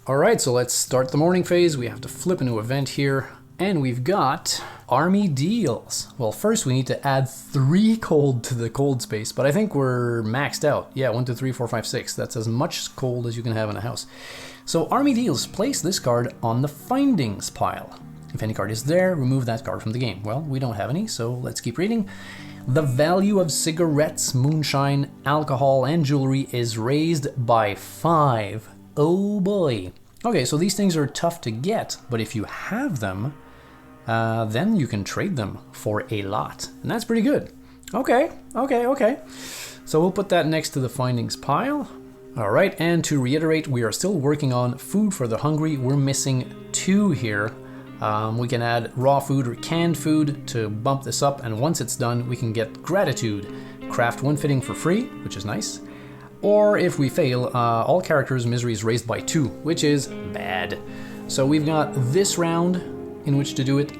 Alright, so let's start the morning phase. We have to flip a new event here. And we've got army deals. Well, first we need to add 3 cold to the cold space, but I think we're maxed out. Yeah, 1, 2, 3, 4, 5, 6. That's as much cold as you can have in a house. So army deals, place this card on the findings pile. If any card is there, remove that card from the game. Well, we don't have any, so let's keep reading. The value of cigarettes, moonshine, alcohol, and jewelry is raised by 5. Oh boy. Okay, so these things are tough to get, but if you have them, then you can trade them for a lot. And that's pretty good. Okay. So we'll put that next to the findings pile. All right, and to reiterate, we are still working on food for the hungry. We're missing 2 here. We can add raw food or canned food to bump this up, and once it's done, we can get gratitude. Craft 1 fitting for free, which is nice. Or if we fail, all characters' misery is raised by 2, which is bad. So we've got this round in which to do it,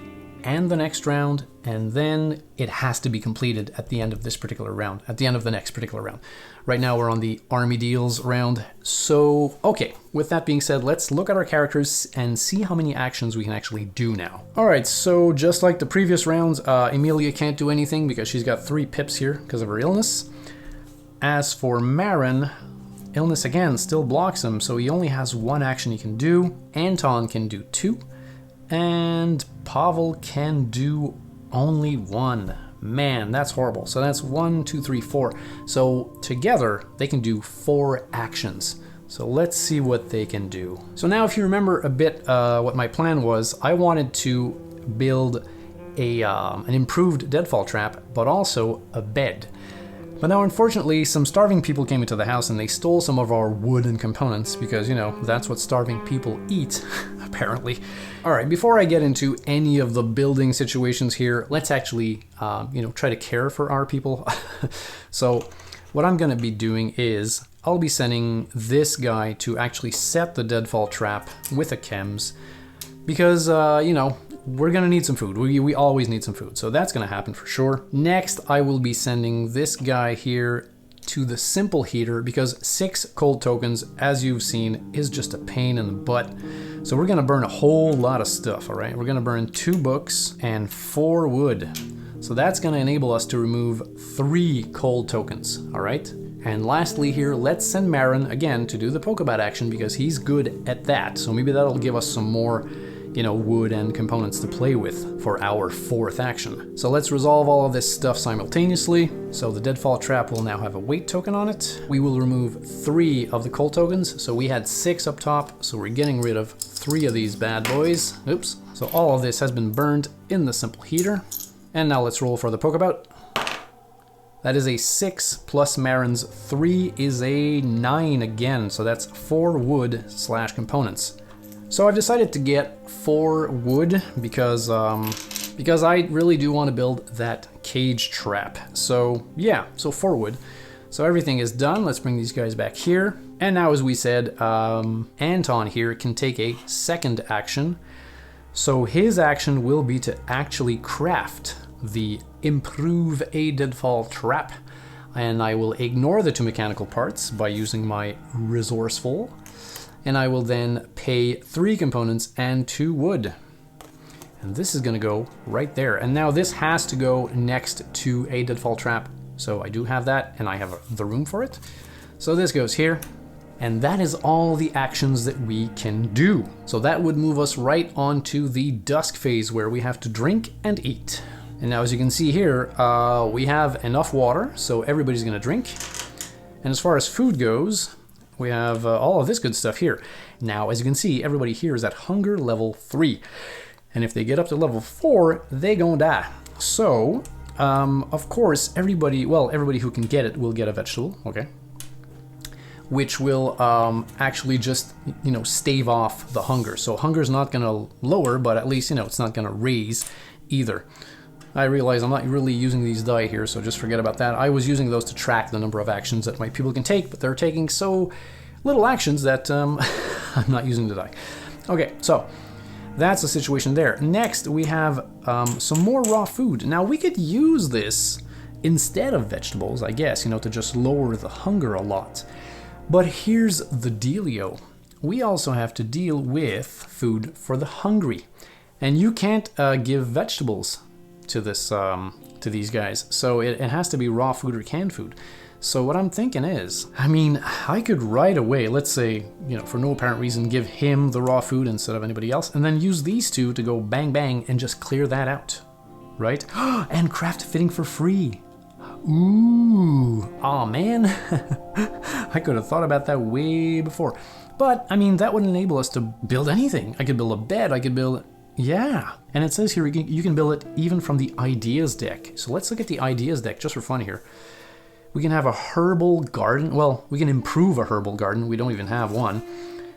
and the next round, and then it has to be completed at the end of this particular round, at the end of the next particular round. Right now we're on the army deals round. So, okay, with that being said, let's look at our characters and see how many actions we can actually do now. All right, so just like the previous rounds, Emilia can't do anything because she's got 3 pips here because of her illness. As for Marin, illness again still blocks him, so he only has 1 action he can do. Anton can do 2. And Pavel can do only 1. Man, that's horrible. So that's 1, 2, 3, 4. So together, they can do 4 actions. So let's see what they can do. So now if you remember a bit what my plan was, I wanted to build an improved deadfall trap, but also a bed. But now, unfortunately, some starving people came into the house and they stole some of our wood and components because, you know, that's what starving people eat, apparently. All right, before I get into any of the building situations here, let's actually, try to care for our people. So what I'm going to be doing is I'll be sending this guy to actually set the deadfall trap with a chems because, we're gonna need some food. We always need some food, so that's gonna happen for sure. Next, I will be sending this guy here to the simple heater because 6 cold tokens, as you've seen, is just a pain in the butt. So we're gonna burn a whole lot of stuff, all right? We're gonna burn 2 books and 4 wood. So that's gonna enable us to remove 3 cold tokens, all right? And lastly here, let's send Marin again to do the Pokebat action because he's good at that. So maybe that'll give us some more wood and components to play with for our 4th action. So let's resolve all of this stuff simultaneously. So the deadfall trap will now have a weight token on it. We will remove 3 of the cold tokens. So we had 6 up top, so we're getting rid of 3 of these bad boys. Oops. So all of this has been burned in the simple heater. And now let's roll for the Pokebout. That is a 6 plus Marin's 3 is a 9 again. So that's 4 wood / components. So I've decided to get 4 wood because I really do want to build that cage trap. So yeah, so 4 wood. So everything is done. Let's bring these guys back here. And now, as we said, Anton here can take a 2nd action. So his action will be to actually craft the improve a deadfall trap. And I will ignore the 2 mechanical parts by using my resourceful. And I will then pay 3 components and 2 wood. And this is gonna go right there. And now this has to go next to a deadfall trap. So I do have that and I have the room for it. So this goes here. And that is all the actions that we can do. So that would move us right on to the Dusk Phase where we have to drink and eat. And now as you can see here, we have enough water, so everybody's gonna drink. And as far as food goes, we have all of this good stuff here. Now, as you can see, everybody here is at hunger level 3. And if they get up to level 4, they gonna die. So, of course, everybody who can get it will get a vegetable, okay? Which will actually just, stave off the hunger. So hunger's not gonna lower, but at least, it's not gonna raise either. I realize I'm not really using these die here, so just forget about that. I was using those to track the number of actions that my people can take, but they're taking so little actions that I'm not using the die. Okay, so that's the situation there. Next, we have some more raw food. Now, we could use this instead of vegetables, I guess, to just lower the hunger a lot. But here's the dealio. we also have to deal with food for the hungry. And you can't give vegetables to this to these guys, so it has to be raw food or canned food. So what I'm thinking is, I mean, I could right away, let's say, you know, for no apparent reason, give him the raw food instead of anybody else, and then use these two to go bang bang and just clear that out, right? And craft fitting for free. Ooh, aw man, I could have thought about that way before. But, I mean, that would enable us to build anything. I could build a bed, I could build... Yeah, and it says here you can build it even from the ideas deck. So let's look at the ideas deck just for fun here. We can have a herbal garden. Well, we can improve a herbal garden. We don't even have one.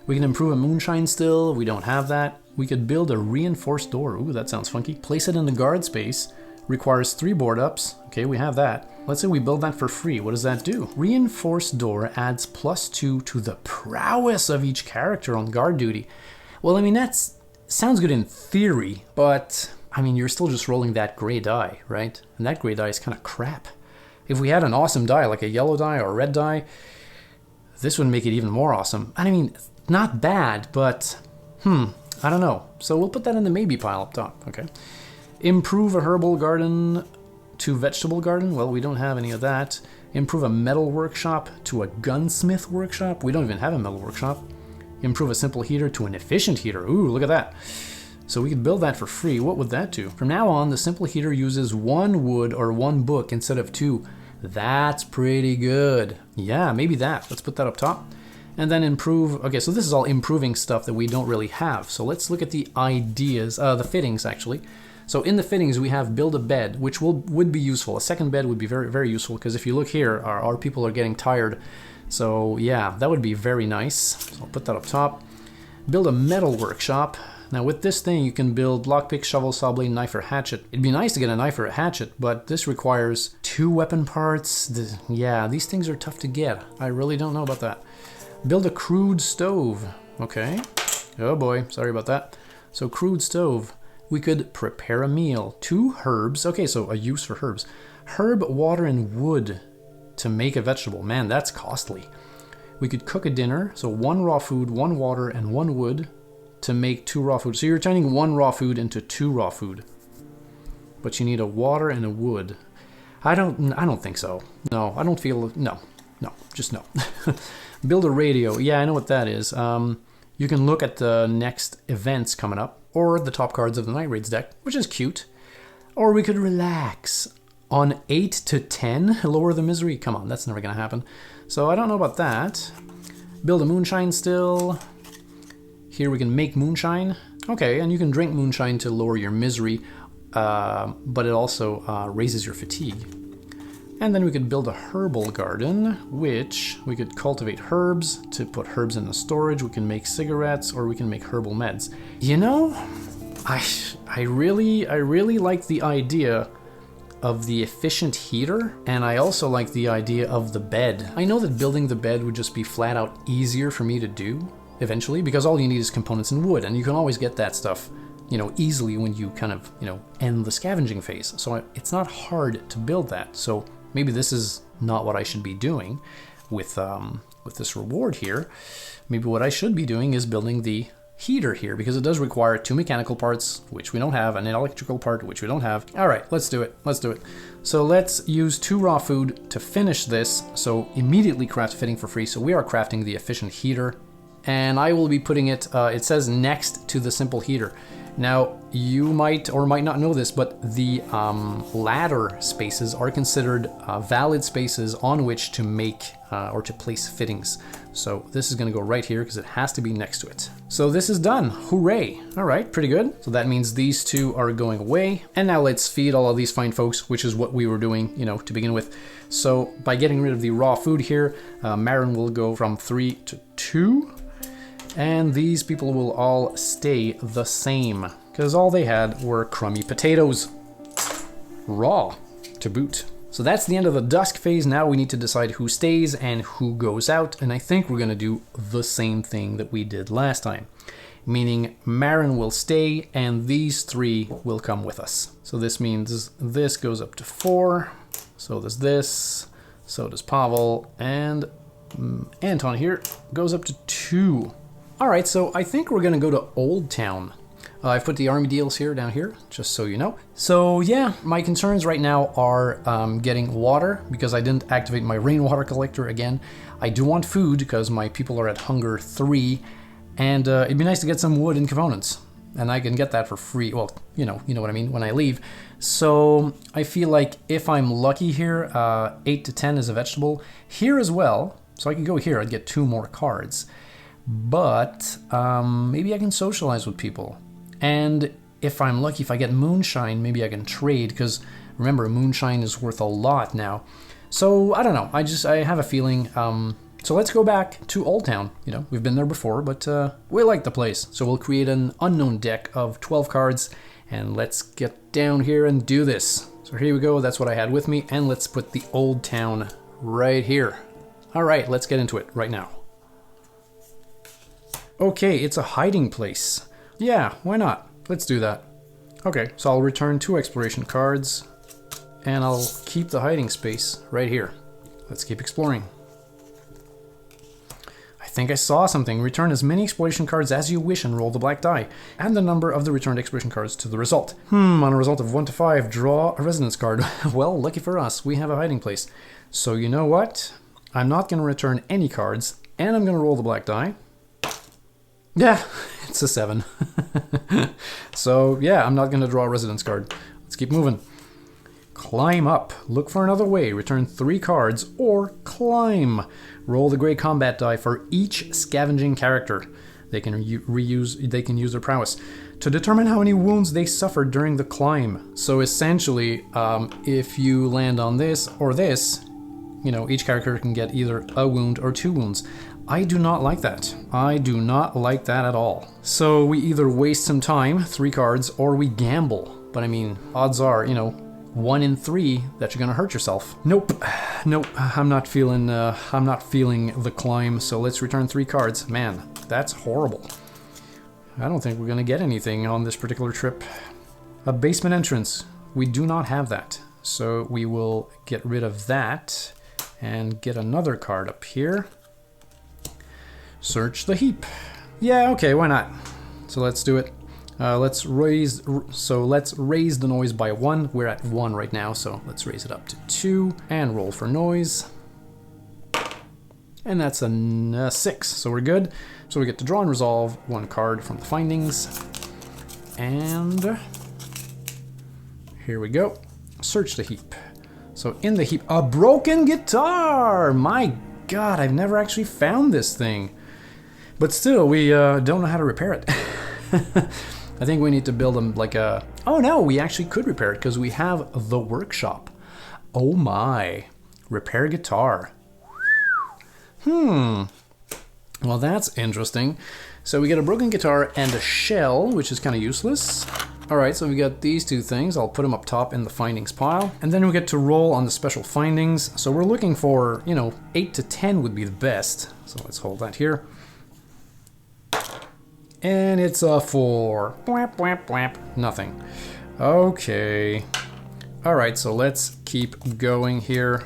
We can improve a moonshine still. We don't have that. We could build a reinforced door. Ooh, that sounds funky. Place it in the guard space. Requires 3 board ups. Okay, we have that. Let's say we build that for free. What does that do? Reinforced door adds +2 to the prowess of each character on guard duty. Well, I mean, sounds good in theory, but I mean, you're still just rolling that gray die, right? And that gray die is kind of crap. If we had an awesome die, like a yellow die or a red die, this would make it even more awesome. I mean, not bad, but I don't know. So we'll put that in the maybe pile up top, okay? Improve a herbal garden to vegetable garden. Well, we don't have any of that. Improve a metal workshop to a gunsmith workshop. We don't even have a metal workshop. Improve a simple heater to an efficient heater. Ooh, look at that. So we could build that for free. What would that do? From now on, the simple heater uses 1 wood or 1 book instead of 2. That's pretty good. Yeah, maybe that. Let's put that up top. And then improve. Okay, so this is all improving stuff that we don't really have. So let's look at the ideas, the fittings actually. So in the fittings, we have build a bed, which would be useful. A second bed would be very, very useful, because if you look here, our people are getting tired. So yeah, that would be very nice. So I'll put that up top. Build a metal workshop. Now with this thing, you can build lockpick, shovel, saw blade, knife, or hatchet. It'd be nice to get a knife or a hatchet, but this requires 2 weapon parts. Yeah, these things are tough to get. I really don't know about that. Build a crude stove. Okay. Oh boy, sorry about that. So crude stove. We could prepare a meal. 2 herbs. Okay, so a use for herbs. Herb, water, and wood to make a vegetable. Man, that's costly. We could cook a dinner. So 1 raw food, 1 water, and 1 wood to make 2 raw food. So you're turning 1 raw food into 2 raw food. But you need a water and a wood. I don't think so. No, I don't feel... No, just no. Build a radio. Yeah, I know what that is. You can look at the next events coming up, or the top cards of the Night Raids deck, which is cute. Or we could relax. On 8 to 10, lower the misery. Come on, that's never going to happen. So I don't know about that. Build a moonshine still. Here we can make moonshine. Okay, and you can drink moonshine to lower your misery, but it also raises your fatigue. And then we could build a herbal garden, which we could cultivate herbs to put herbs in the storage. We can make cigarettes, or we can make herbal meds. You know, I really like the idea of the efficient heater, and I also like the idea of the bed. I know that building the bed would just be flat out easier for me to do eventually, because all you need is components and wood, and you can always get that stuff, you know, easily when you kind of, you know, end the scavenging phase. So it's not hard to build that. So maybe this is not what I should be doing with this reward here. Maybe what I should be doing is building the heater here, because it does require 2 mechanical parts, which we don't have, and an electrical part, which we don't have. All right, let's do it. Let's do it. So let's use 2 raw food to finish this. So immediately craft fitting for free. So we are crafting the efficient heater, and I will be putting it, it says next to the simple heater. Now, you might or might not know this, but the ladder spaces are considered valid spaces on which to make or to place fittings. So this is going to go right here because it has to be next to it. So this is done. Hooray. All right, pretty good. So that means these 2 are going away. And now let's feed all of these fine folks, which is what we were doing, you know, to begin with. So by getting rid of the raw food here, Marin will go from 3 to 2. And these people will all stay the same, because all they had were crummy potatoes. Raw, to boot. So that's the end of the Dusk phase. Now we need to decide who stays and who goes out, and I think we're going to do the same thing that we did last time. Meaning Marin will stay, and these 3 will come with us. So this means this goes up to 4, so does this, so does Pavel, and Anton here goes up to 2. Alright, so I think we're gonna go to Old Town. I've put the army deals here, down here, just so you know. So yeah, my concerns right now are getting water, because I didn't activate my rainwater collector again. I do want food, because my people are at hunger 3, and it'd be nice to get some wood and components. And I can get that for free, well, you know what I mean, when I leave. So I feel like if I'm lucky here, 8 to 10 is a vegetable. Here as well, so I can go here, I'd get 2 more cards. But maybe I can socialize with people. And if I'm lucky, if I get moonshine, maybe I can trade, because remember, moonshine is worth a lot now. So I don't know, I have a feeling. So let's go back to Old Town. You know, we've been there before, but we like the place. So we'll create an unknown deck of 12 cards, and let's get down here and do this. So here we go, that's what I had with me, and let's put the Old Town right here. All right, let's get into it right now. Okay, it's a hiding place. Yeah, why not? Let's do that. Okay, so I'll return 2 exploration cards, and I'll keep the hiding space right here. Let's keep exploring. I think I saw something. Return as many exploration cards as you wish and roll the black die. Add the number of the returned exploration cards to the result. On a result of 1 to 5, draw a residence card. Well, lucky for us, we have a hiding place. So you know what? I'm not going to return any cards, and I'm going to roll the black die. Yeah, it's a 7. So yeah, I'm not going to draw a residence card. Let's keep moving. Climb up. Look for another way. Return 3 cards or climb. Roll the gray combat die for each scavenging character. They can use their prowess to determine how many wounds they suffered during the climb. So essentially, if you land on this or this, you know, each character can get either a wound or 2 wounds. I do not like that. I do not like that at all. So we either waste some time, 3 cards, or we gamble. But I mean, odds are, you know, 1 in 3 that you're gonna hurt yourself. Nope, I'm not feeling the climb. So let's return 3 cards. Man, that's horrible. I don't think we're gonna get anything on this particular trip. A basement entrance. We do not have that. So we will get rid of that and get another card up here. Search the heap. Yeah, okay, why not? So let's do it. Let's raise the noise by 1. We're at 1 right now, so let's raise it up to 2 and roll for noise. And that's a 6, so we're good. So we get to draw and resolve 1 card from the findings. And here we go. Search the heap. So in the heap, a broken guitar! My God, I've never actually found this thing. But still, we don't know how to repair it. I think we need to build them like a... Oh no, we actually could repair it because we have the workshop. Oh my. Repair guitar. Well, that's interesting. So we get a broken guitar and a shell, which is kind of useless. Alright, so we got these 2 things. I'll put them up top in the findings pile. And then we get to roll on the special findings. So we're looking for, you know, 8 to 10 would be the best. So let's hold that here. And it's a 4. Bwap, bwap, bwap. Nothing. Okay. Alright, so let's keep going here.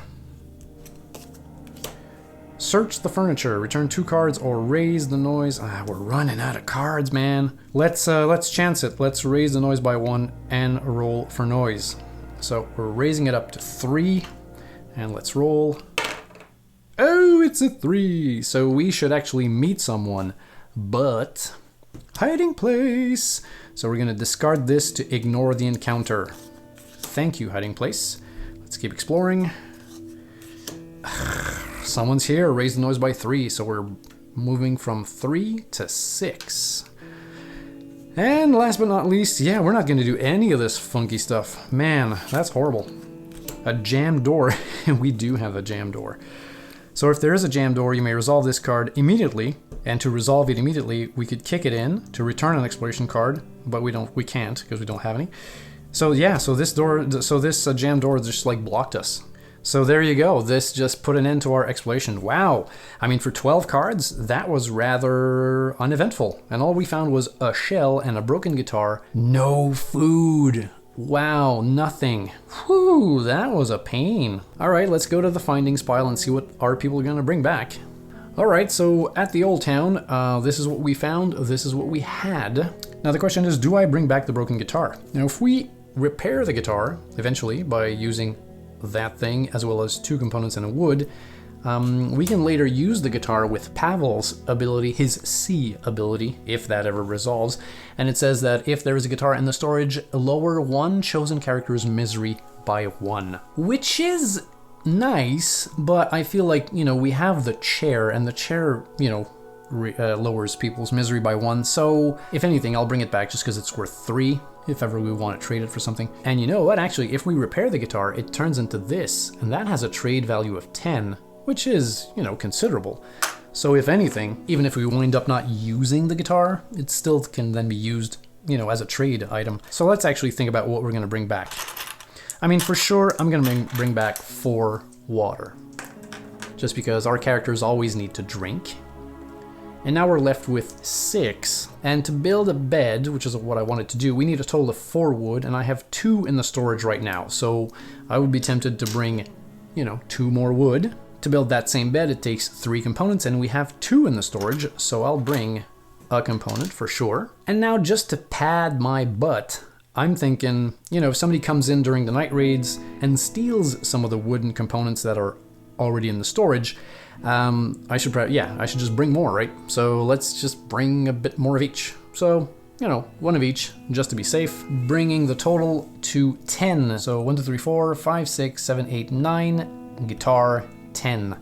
Search the furniture. Return 2 cards or raise the noise. We're running out of cards, man. Let's chance it. Let's raise the noise by 1 and roll for noise. So we're raising it up to 3. And let's roll. Oh, it's a 3. So we should actually meet someone. But... hiding place. So we're going to discard this to ignore the encounter. Thank you, hiding place. Let's keep exploring. Someone's here. Raise the noise by 3. So we're moving from 3 to 6. And last but not least, yeah, we're not going to do any of this funky stuff. Man, that's horrible. A jammed door. We do have a jammed door. So if there is a jammed door, you may resolve this card immediately. And to resolve it immediately, we could kick it in to return an exploration card, but we can't because we don't have any. So yeah, so this jammed door just like blocked us. So there you go. This just put an end to our exploration. Wow. I mean, for 12 cards, that was rather uneventful. And all we found was a shell and a broken guitar. No food. Wow, nothing. Whew, that was a pain. All right, let's go to the findings pile and see what our people are going to bring back. Alright, so at the old town, this is what we found, this is what we had. Now the question is, do I bring back the broken guitar? Now if we repair the guitar, eventually, by using that thing, as well as 2 components and a wood, we can later use the guitar with Pavel's ability, his C ability, if that ever resolves. And it says that if there is a guitar in the storage, lower one chosen character's misery by 1. Which is nice, but I feel like, you know, we have the chair, and the chair, you know, lowers people's misery by 1. So if anything, I'll bring it back just because it's worth 3. If ever we want to trade it for something. And you know what, actually, if we repair the guitar, it turns into this, and that has a trade value of 10, which is, you know, considerable. So if anything, even if we wind up not using the guitar, it still can then be used, you know, as a trade item. So let's actually think about what we're going to bring back. I mean, for sure, I'm going to bring back 4 water. Just because our characters always need to drink. And now we're left with 6. And to build a bed, which is what I wanted to do, we need a total of 4 wood, and I have 2 in the storage right now. So I would be tempted to bring, you know, 2 more wood. To build that same bed, it takes 3 components, and we have 2 in the storage, so I'll bring a component for sure. And now just to pad my butt, I'm thinking, you know, if somebody comes in during the night raids and steals some of the wooden components that are already in the storage, I should just bring more, right? So let's just bring a bit more of each. So, you know, 1 of each, just to be safe. Bringing the total to 10. So 1, 2, 3, 4, 5, 6, 7, 8, 9. Guitar, 10.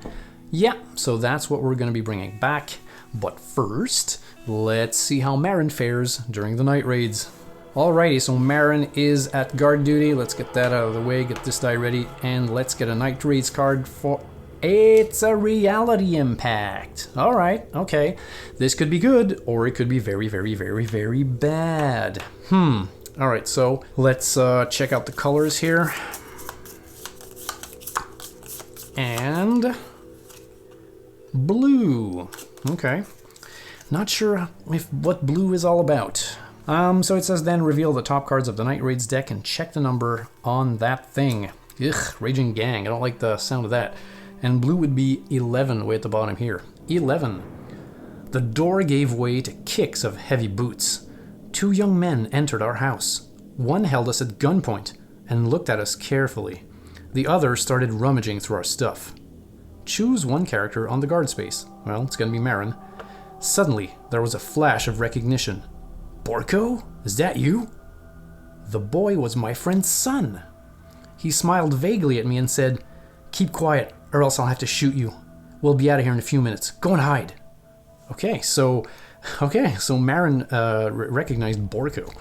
Yeah, so that's what we're going to be bringing back. But first, let's see how Marin fares during the night raids. Alrighty, so Marin is at guard duty. Let's get that out of the way, get this die ready, and let's get a night raids card for... It's a reality impact. Alright, okay. This could be good, or it could be very, very, very, very bad. Alright, so let's check out the colors here. And... blue. Okay. Not sure what blue is all about. So it says then reveal the top cards of the Night Raids deck and check the number on that thing. Ugh, Raging Gang. I don't like the sound of that. And blue would be 11 way at the bottom here. 11. The door gave way to kicks of heavy boots. 2 young men entered our house. One held us at gunpoint and looked at us carefully. The other started rummaging through our stuff. Choose one character on the guard space. Well, it's gonna be Marin. Suddenly, there was a flash of recognition. Borko? Is that you? The boy was my friend's son. He smiled vaguely at me and said, "Keep quiet, or else I'll have to shoot you. We'll be out of here in a few minutes. Go and hide." Okay, so Marin recognized Borko.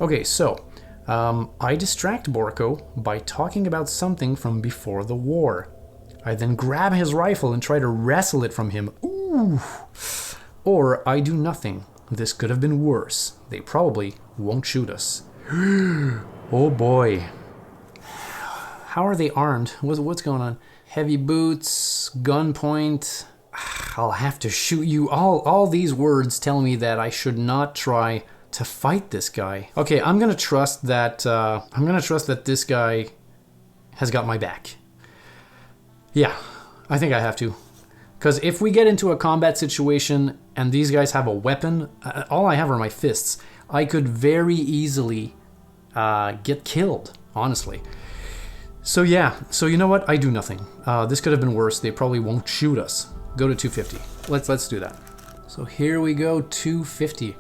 Okay, so I distract Borko by talking about something from before the war. I then grab his rifle and try to wrestle it from him. Ooh. Or I do nothing. This could have been worse. They probably won't shoot us. Oh boy. How are they armed? What's going on? Heavy boots, gunpoint. I'll have to shoot you. All these words tell me that I should not try to fight this guy. Okay, I'm gonna trust that this guy has got my back. Yeah, I think I have to. Because if we get into a combat situation and these guys have a weapon, all I have are my fists. I could very easily get killed, honestly. So yeah, so you know what? I do nothing. This could have been worse. They probably won't shoot us. Go to 250. Let's do that. So here we go, 250.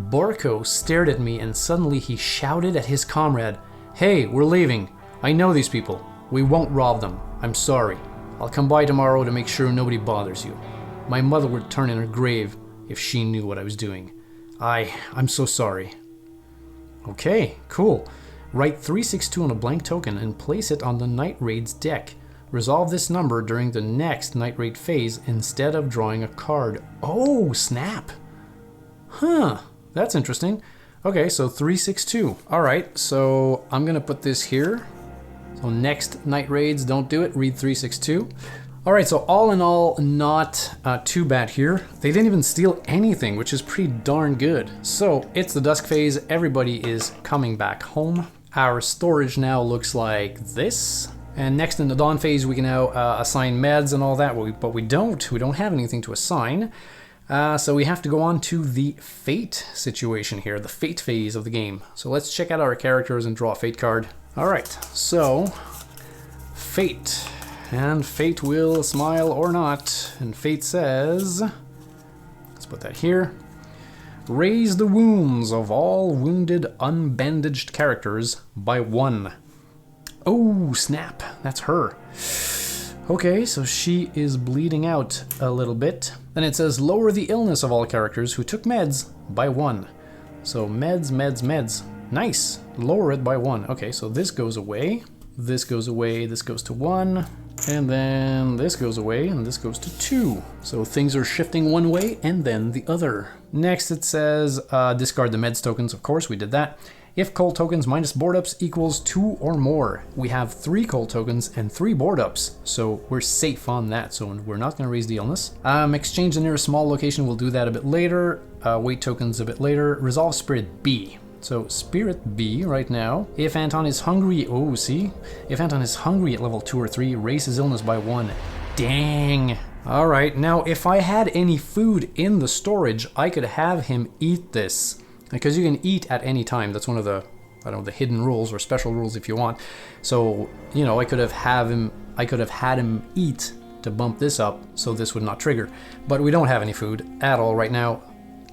Borko stared at me and suddenly he shouted at his comrade, "Hey, we're leaving. I know these people. We won't rob them. I'm sorry. I'll come by tomorrow to make sure nobody bothers you. My mother would turn in her grave if she knew what I was doing. I'm so sorry." Okay, cool. Write 362 on a blank token and place it on the Night Raid's deck. Resolve this number during the next Night Raid phase instead of drawing a card. Oh, snap. Huh, that's interesting. Okay, so 362. Alright, so I'm gonna put this here. So next Night Raids, don't do it, read 362. Alright, so all in all, not too bad here. They didn't even steal anything, which is pretty darn good. So it's the Dusk Phase, everybody is coming back home. Our storage now looks like this. And next in the Dawn phase, we can now assign meds and all that, but we don't have anything to assign. So we have to go on to the Fate situation here, the Fate phase of the game. So let's check out our characters and draw a Fate card. All right, so Fate. And Fate will smile or not. And Fate says, let's put that here. Raise the wounds of all wounded, unbandaged characters by 1. Oh, snap. That's her. Okay, so she is bleeding out a little bit. Then it says lower the illness of all characters who took meds by 1. So meds, meds, meds. Nice. Lower it by 1. Okay, so this goes away. This goes away. This goes to 1. And then this goes away and this goes to 2. So things are shifting one way and then the other. Next it says discard the meds tokens. Of course, we did that. If cold tokens minus board ups equals 2 or more, we have 3 cold tokens and 3 board ups. So we're safe on that. So we're not going to raise the illness. Exchange the nearest small location. We'll do that a bit later. Weight tokens a bit later. Resolve Spirit B. So Spirit B right now. If Anton is hungry, oh, see? If Anton is hungry at level 2 or 3, raise his illness by 1. Dang. All right, now if I had any food in the storage, I could have him eat this. Because you can eat at any time. That's one of the, I don't know, the hidden rules or special rules if you want. So, you know, I could have had him eat to bump this up so this would not trigger. But we don't have any food at all right now.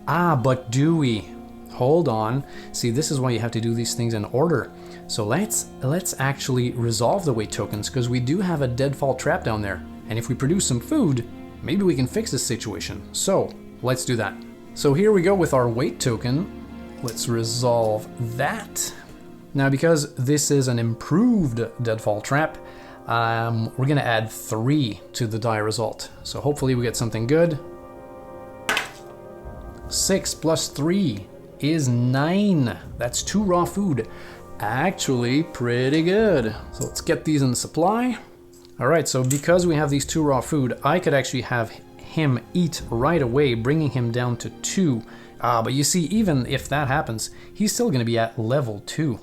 Ah, but do we? Hold on. See, this is why you have to do these things in order. So let's actually resolve the weight tokens because we do have a deadfall trap down there. And if we produce some food, maybe we can fix this situation. So let's do that. So here we go with our weight token. Let's resolve that. Now, because this is an improved deadfall trap, we're gonna add 3 to the die result. So hopefully we get something good. 6 plus 3 is 9. That's 2 raw food. Actually pretty good. So let's get these in the supply. All right, so because we have these 2 raw food, I could actually have him eat right away, bringing him down to 2. But you see, even if that happens, he's still gonna be at level 2.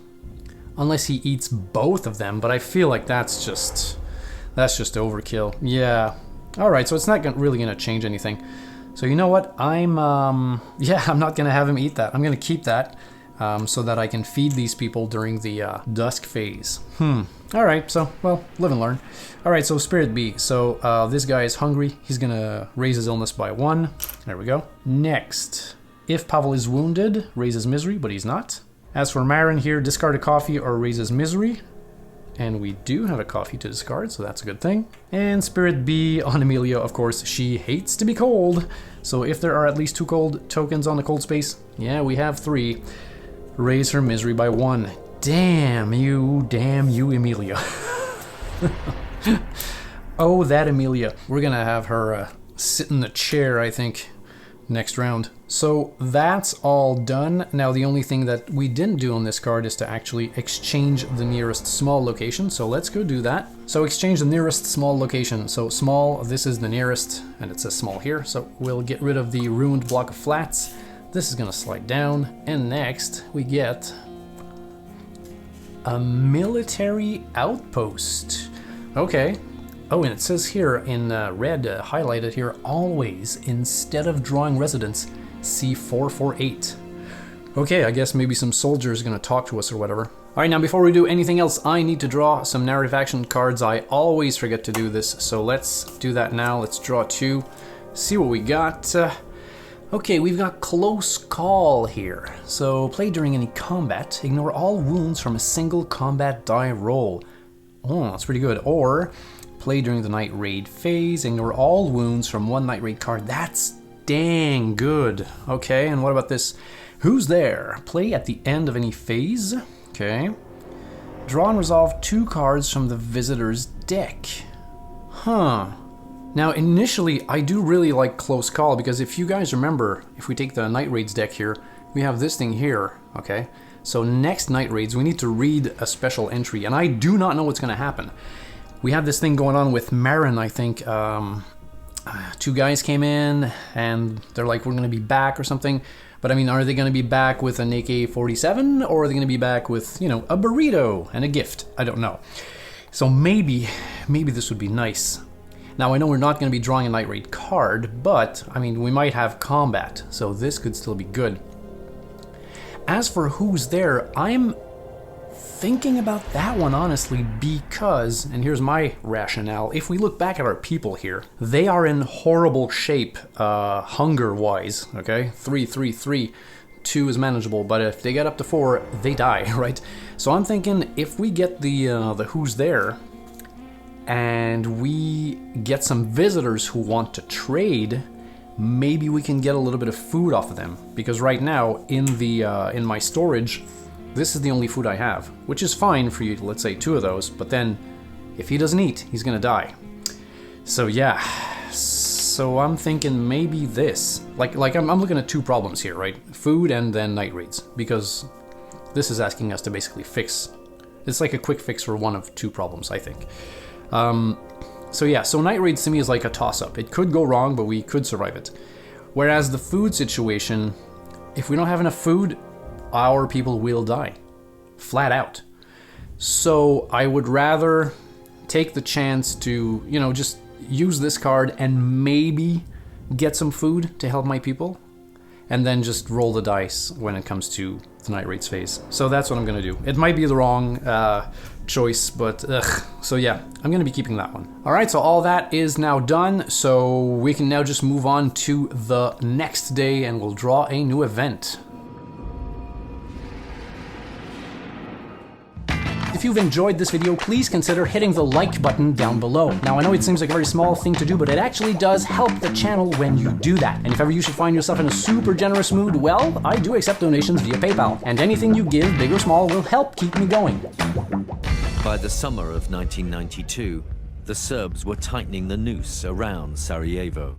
Unless he eats both of them, but I feel like that's just overkill. Yeah. All right, so it's not really gonna change anything. So you know what? I'm not gonna have him eat that. I'm gonna keep that so that I can feed these people during the Dusk phase. All right, so, well, live and learn. All right, so Spirit B. So this guy is hungry. He's gonna raise his illness by 1. There we go. Next, if Pavel is wounded, raise his misery, but he's not. As for Marin here, discard a coffee or raise his misery. And we do have a coffee to discard, so that's a good thing. And Spirit B on Amelia, of course, she hates to be cold. So if there are at least 2 cold tokens on the cold space, yeah, we have 3. Raise her misery by 1. Damn you, Amelia. Oh, that Amelia. We're gonna have her sit in the chair, I think, next round. So that's all done. Now the only thing that we didn't do on this card is to actually exchange the nearest small location. So let's go do that. So exchange the nearest small location. So small, this is the nearest, and it says small here. So we'll get rid of the ruined block of flats. This is gonna slide down. And next we get a military outpost. Okay. Oh, and it says here in red, highlighted here, always, instead of drawing residents, see 448. Okay, I guess maybe some soldiers are gonna talk to us or whatever. All right, now before we do anything else, I need to draw some narrative action cards. I always forget to do this, so let's do that now. Let's draw 2, see what we got. Okay, we've got Close Call here. So play during any combat, ignore all wounds from a single combat die roll. Oh, that's pretty good. Or play during the Night Raid phase, ignore all wounds from 1 Night Raid card. That's dang good. Okay, and what about this? Who's there? Play at the end of any phase. Okay. Draw and resolve 2 cards from the visitor's deck. Huh. Now, initially, I do really like Close Call, because if you guys remember, if we take the Night Raids deck here, we have this thing here, okay? So next Night Raids, we need to read a special entry, and I do not know what's going to happen. We have this thing going on with Marin, I think. 2 guys came in, and they're like, we're going to be back or something. But I mean, are they going to be back with an AK-47, or are they going to be back with, you know, a burrito and a gift? I don't know. So maybe this would be nice. Now I know we're not going to be drawing a Night Raid card, but I mean we might have combat, so this could still be good. As for who's there, I'm thinking about that one honestly because, and here's my rationale, if we look back at our people here, they are in horrible shape hunger-wise, okay? 3, 3, 3. 2 is manageable, but if they get up to 4, they die, right? So I'm thinking if we get the who's there, and we get some visitors who want to trade, maybe we can get a little bit of food off of them. Because right now, in my storage, this is the only food I have, which is fine for you to, let's say, 2 of those, but then if he doesn't eat, he's gonna die. So yeah, so I'm thinking maybe this. Like I'm looking at 2 problems here, right? Food and then Night Raids, because this is asking us to basically fix. It's like a quick fix for one of 2 problems, I think. So yeah, so Night Raids to me is like a toss-up. It could go wrong, but we could survive it. Whereas the food situation, if we don't have enough food, our people will die. Flat out. So I would rather take the chance to, you know, just use this card and maybe get some food to help my people, and then just roll the dice when it comes to the Night Raids phase. So that's what I'm gonna do. It might be the wrong choice, but so yeah, I'm gonna be keeping that one. All right, so all that is now done, so we can now just move on to the next day and we'll draw a new event. If you've enjoyed this video, please consider hitting the like button down below. Now, I know it seems like a very small thing to do, but it actually does help the channel when you do that. And if ever you should find yourself in a super generous mood, well, I do accept donations via PayPal. And anything you give, big or small, will help keep me going. By the summer of 1992, the Serbs were tightening the noose around Sarajevo.